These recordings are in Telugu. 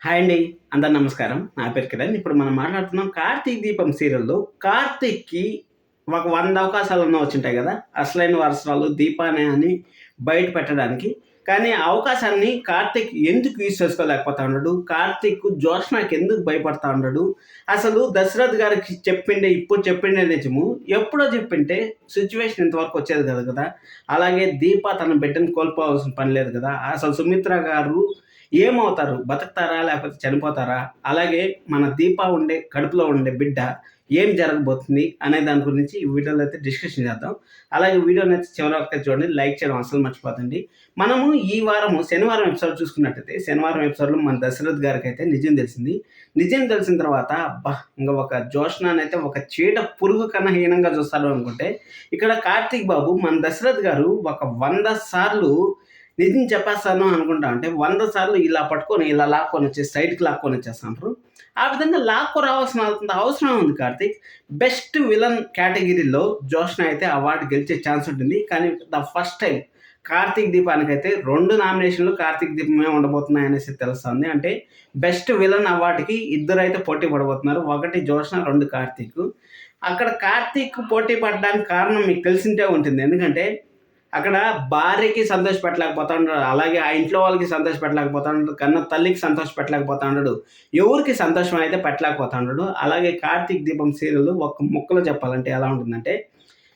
హాయ్ అండి. అందరు నమస్కారం. నా పేరు కిరణ్. ఇప్పుడు మనం మాట్లాడుతున్నాం 'కార్తీక దీపం' సీరియల్‌లో కార్తీక్‌కి ఒక 100 అవకాశాలన్నా వచ్చుంటాయి గదా! అసలైన వారసురాలు దీపానే అని బయట పెట్టడానికి. కానీ ఆ అవకాశాన్ని కార్తీక్ ఎందుకు యూజ్ చేసుకోలేకపోతా ఉన్నాడు? కార్తీక్ జోష్నాకి ఎందుకు భయపడతా ఉన్నాడు? అసలు దశరథ్ గారికి చెప్పిండే ఇప్పుడు చెప్పిండే నిజము. ఎప్పుడో చెప్పింటే సిట్యుయేషన్ ఇంతవరకు వచ్చేది కాదు కదా! అలాగే దీప తన బిడ్డని కోల్పోవాల్సిన పని లేదు కదా! అసలు సుమిత్ర గారు ఏమవుతారు? బతుకుతారా? లేకపోతే చనిపోతారా? అలాగే మన దీప కడుపులో ఉండే బిడ్డ ఏం జరగబోతుంది అనే దాని గురించి ఈ వీడియోలో అయితే డిస్కషన్ చేద్దాం. అలాగే వీడియోనైతే చివరి వరకు చూడండి. లైక్ చేయడం అస్సలు మర్చిపోకండి. మనము ఈ వారము శనివారం ఎపిసోడ్ చూసుకున్నట్టయితే, శనివారం ఎపిసోడ్‌లో మన దశరథ్ గారికైతే నిజం తెలిసింది. నిజం తెలిసిన తర్వాత అబ్బా! ఇంక ఒక జోష్నానైతే ఒక చీడ పురుగు కన్నా హీనంగా చూస్తారు అనుకుంటే, ఇక్కడ కార్తీక్ బాబు మన దశరథ్ గారు ఒక 100 సార్లు నిజం చెప్పేస్తాను అనుకుంటా అంటే 100 సార్లు ఇలా పట్టుకొని, ఇలా లాక్కొనొచ్చేసి సైడ్‌కి లాక్కొనొచ్చేస్తుంటారు. ఆ విధంగా లాక్కు రావాల్సినంత అవసరం ఉంది కార్తీక్. బెస్ట్ విలన్ కేటగిరీలో జోష్న అయితే అవార్డ్ గెలిచే ఛాన్స్ ఉంటుంది. కానీ ఫస్ట్ టైమ్ కార్తీక్ దీపానికైతే 2 నామినేషన్‌లు కార్తీక్ దీపమే ఉండబోతున్నాయనేసి తెలుస్తుంది. అంటే బెస్ట్ విలన్ అవార్డ్‌కి ఇద్దరైతే పోటీ పడబోతున్నారు. ఒకటి జోష్న, 2 కార్తీక్. అక్కడ కార్తీక్ పోటీ పడడానికి కారణం మీకు తెలిసిందే ఉంటుంది. ఎందుకంటే అక్కడ భార్యకి సంతోషపెట్టలేకపోతా ఉంటాడు. అలాగే ఆ ఇంట్లో వాళ్ళకి సంతోషపెట్టలేకపోతా ఉంటాడు. కన్న తల్లికి సంతోషపెట్టలేకపోతా ఉన్నాడు. ఎవరికీ సంతోషం అయితే పెట్టలేకపోతా ఉన్నాడు. అలాగే 'కార్తీక దీపం' సీరియల్ ఒక ముక్కలో చెప్పాలంటే ఎలా ఉంటుందంటే,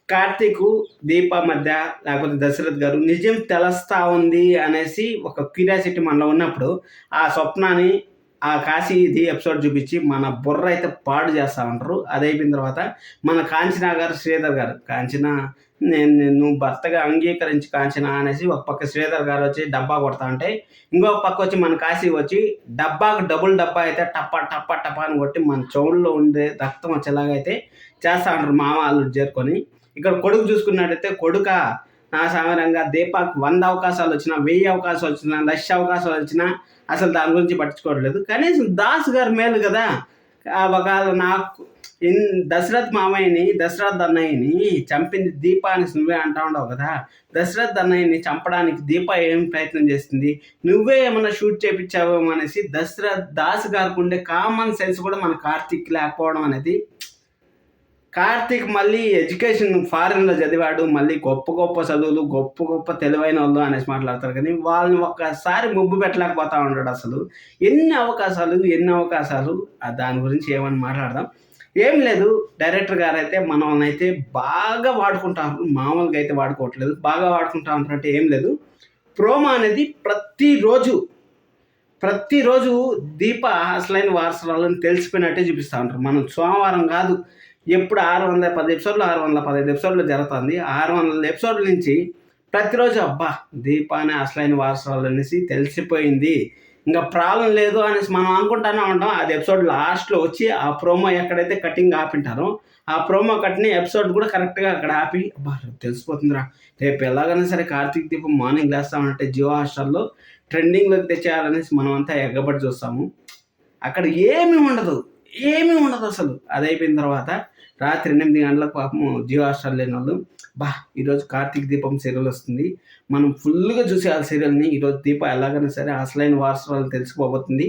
కార్తీకు, దీప మధ్య లేకపోతే దశరథ్ గారు నిజం తెలుస్తా ఉంది అనేసి ఒక క్యూరియాసిటీ మనలో ఉన్నప్పుడు, ఆ స్వప్నాన్ని ఆ కాశీది ఎపిసోడ్ చూపించి మన బుర్ర అయితే పాడు చేస్తా ఉంటారు. అదయిపోయిన తర్వాత మన కాంచనా గారు, శ్రీధర్ గారు, కాంచనా నువ్వు భర్తగా అంగీకరించి కాంచనా అనేసి ఒక పక్క శ్రీధర్ గారు వచ్చి డబ్బా కొడతా ఉంటే, ఇంకొక పక్క వచ్చి మన కాశీ వచ్చి డబ్బాకు డబుల్ డబ్బా అయితే టప్ప టప్ప టప్ప అని కొట్టి మన చెవుల్లో ఉండే రక్తం వచ్చేలాగా అయితే చేస్తా ఉంటారు మామ అల్లుడు చేరుకొని. ఇక్కడ కొడుకు చూసుకున్నట్టయితే కొడుక నా సామరంగా దీపాకు 100 అవకాశాలు వచ్చినా, 1000 అవకాశాలు వచ్చినా, 1,00,000 అవకాశాలు వచ్చినా అసలు దాని గురించి పట్టించుకోవట్లేదు. కనీసం దాస్ గారు మేలు కదా! ఒకవేళ నాకు దశరథ్ మామయ్యని, దశరథ్ అన్నయ్యని చంపింది దీప అనేసి నువ్వే అంటా ఉండవు కదా! దశరథ్ అన్నయ్యని చంపడానికి దీప ఏం ప్రయత్నం చేసింది? నువ్వే ఏమన్నా షూట్ చేపిచ్చావేమో అనేసి దాస్ గారికి ఉండే కామన్ సెన్స్ కూడా మన కార్తీక్‌కి లేకపోవడం అనేది. కార్తీక్ మళ్ళీ ఎడ్యుకేషన్ ఫారిన్‌లో చదివాడు. మళ్ళీ గొప్ప గొప్ప చదువులు, గొప్ప గొప్ప తెలివైనోళ్ళు అనేసి మాట్లాడతారు కానీ, వాళ్ళని ఒక్కసారి ముద్దు పెట్టలేకపోతా ఉంటాడసలు. ఎన్ని అవకాశాలు దాని గురించి ఏమని మాట్లాడదాం. ఏం లేదు, డైరెక్టర్ గారైతే మనల్నైతే బాగా వాడుకుంటారు. మామూలుగా అయితే వాడుకోవట్లేదు. బాగా వాడుకుంటా ఉంటారంటే ఏం లేదు. ప్రోమో అనేది ప్రతిరోజు దీప అసలైన వారసురాలని తెలిసిపోయినట్టే చూపిస్తా ఉంటారు. మనం సోమవారం కాదు, ఎప్పుడు 610 ఎపిసోడ్లు, 615 ఎపిసోడ్లు జరుగుతుంది. 600 ఎపిసోడ్ల నుంచి ప్రతిరోజు అబ్బా! దీపానే అసలైన వారసురాలు అనేసి తెలిసిపోయింది. ఇంక ప్రాబ్లమ్ లేదు అనేసి మనం అనుకుంటానే ఉంటాం. అది ఎపిసోడ్ లాస్ట్‌లో వచ్చి ఆ ప్రోమో ఎక్కడైతే కటింగ్ ఆపింటారో, ఆ ప్రోమో కట్‌ని ఎపిసోడ్ కూడా కరెక్ట్‌గా అక్కడ ఆపి అబ్బా! తెలిసిపోతుందిరా, రేపు ఎలాగైనా సరే కార్తీక దీపం మార్నింగ్ లేస్తామంటే జియో హాట్‌స్టార్‌లో ట్రెండింగ్‌లోకి తెచ్చేయాలనేసి మనమంతా ఎగ్గబడి చూస్తాము. అక్కడ ఏమీ ఉండదసలు. అదయిపోయిన తర్వాత రాత్రి 8 గంటలకు పాపం జియో హాట్‌స్టార్ లేనోళ్ళు, ఈరోజు 'కార్తీక దీపం' సీరియల్ వస్తుంది. మనం ఫుల్‌గా చూసేయాలి సీరియల్‌ని. ఈరోజు దీప ఎలాగైనా సరే అసలైన వారసురాలు తెలిసిపోబోతుంది.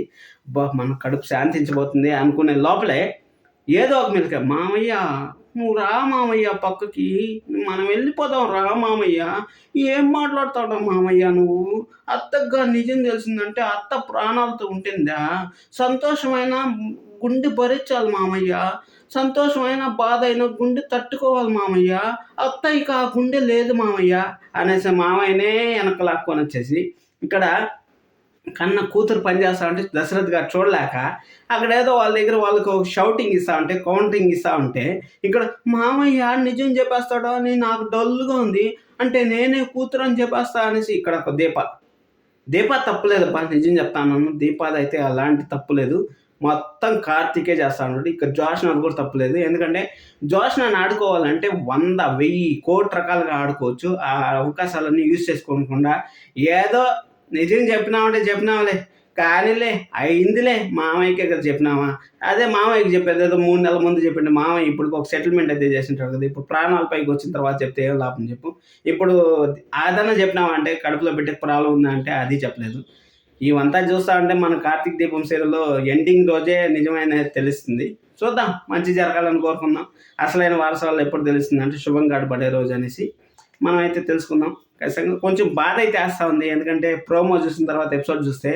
మన కడుపు శాంతించబోతుంది అనుకునే లోపలే ఏదో ఒక మెలిక, "మామయ్య నువ్వు రా మామయ్య పక్కకి, మనం వెళ్ళిపోదాం రా మామయ్య. ఏం మాట్లాడుతావురా మామయ్య నువ్వు? అత్తకి నిజం తెలిసిందంటే అత్త ప్రాణాలతో ఉంటుందా? సంతోషమైన గుండె భరించాలి మామయ్య. సంతోషమైన, బాధైన గుండె తట్టుకోవాలి మామయ్య. అత్త ఇక ఆ గుండె లేదు మామయ్య" అనేసి మామయ్యనే వెనక్కి లాక్కొనొచ్చేసి, ఇక్కడ కన్న కూతురు పని చేస్తా ఉంటే దశరథ్ గారు చూడలేక అక్కడేదో వాళ్ళ దగ్గర వాళ్ళకు షౌటింగ్ ఇస్తా ఉంటే, కౌంటింగ్ ఇస్తా ఉంటే, ఇక్కడ మామయ్య నిజం చెప్పేస్తాడా అని నాకు డల్‌గా ఉంది. అంటే నేనే కూతురు అని చెప్పేస్తా అనేసి ఇక్కడ ఒక దీప తప్పులేదబ్బా, నిజం చెప్తాను. దీపాదైతే అలాంటి తప్పు లేదు. మొత్తం కార్తీకే చేస్తా ఉన్నాడు. ఇక్కడ జోష్నాది కూడా తప్పులేదు. ఎందుకంటే జోష్నాని ఆడుకోవాలంటే 100, 1000 కోటి రకాలుగా ఆడుకోవచ్చు. ఆ అవకాశాలన్నీ యూజ్ చేసుకోకుండా ఏదో నిజం చెప్పినామంటే చెప్పినాంలే, కానీలే అయిందిలే, మామయ్యకే కదా చెప్పినామా, అదే మామయ్యకి చెప్పేది ఏదో 3 నెలల ముందు చెప్పిండే మామయ్య ఇప్పటికి ఒక సెటిల్మెంట్ అయితే చేసింటాడు కదా. ఇప్పుడు ప్రాణాల పైకి వచ్చిన తర్వాత చెప్తే ఏం లాభం చెప్పు. ఇప్పుడు అదన్నా చెప్పినావా అంటే కడుపులో బిడ్డకి ప్రాబ్లం ఉందా అంటే అది చెప్పలేదు. ఇవంతా చూస్తా ఉంటే మన కార్తీక దీపం సీరియల్లో ఎండింగ్ రోజే నిజమైన తెలుస్తుంది. చూద్దాం, మంచి జరగాలని కోరుకుందాం. అసలైన వారసులు ఎప్పుడు తెలుస్తుంది అంటే శుభం గాడు పడే రోజు అనేసి మనం అయితే తెలుసుకుందాం. ఖచ్చితంగా కొంచెం బాధ అయితే వేస్తూ ఉంది. ఎందుకంటే ప్రోమో చూసిన తర్వాత ఎపిసోడ్ చూస్తే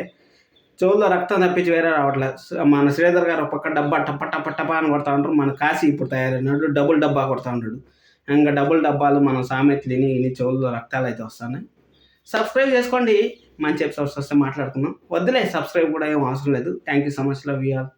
చెవుల్లో రక్తం తప్పించి వేరే రావట్లేదు. మన శ్రీధర్ గారు ఒక పక్క డబ్బా టప్ప టప్ప టప్ప అని కొడతా ఉంటారు. మన కాశీ ఇప్పుడు తయారైనాడు, డబుల్ డబ్బా కొడతా ఉంటాడు. ఇంకా డబుల్ డబ్బాలు మనం సామెతలు ఇని చెవుల్లో రక్తాలు అయితే వస్తున్నాయి. సబ్స్క్రైబ్ చేసుకోండి, మంచి ఎపిసోడ్స్ వస్తే మాట్లాడుకుందాం. వద్దులే, సబ్స్క్రైబ్ కూడా ఏం అవసరం లేదు. Thank you so much, love you all.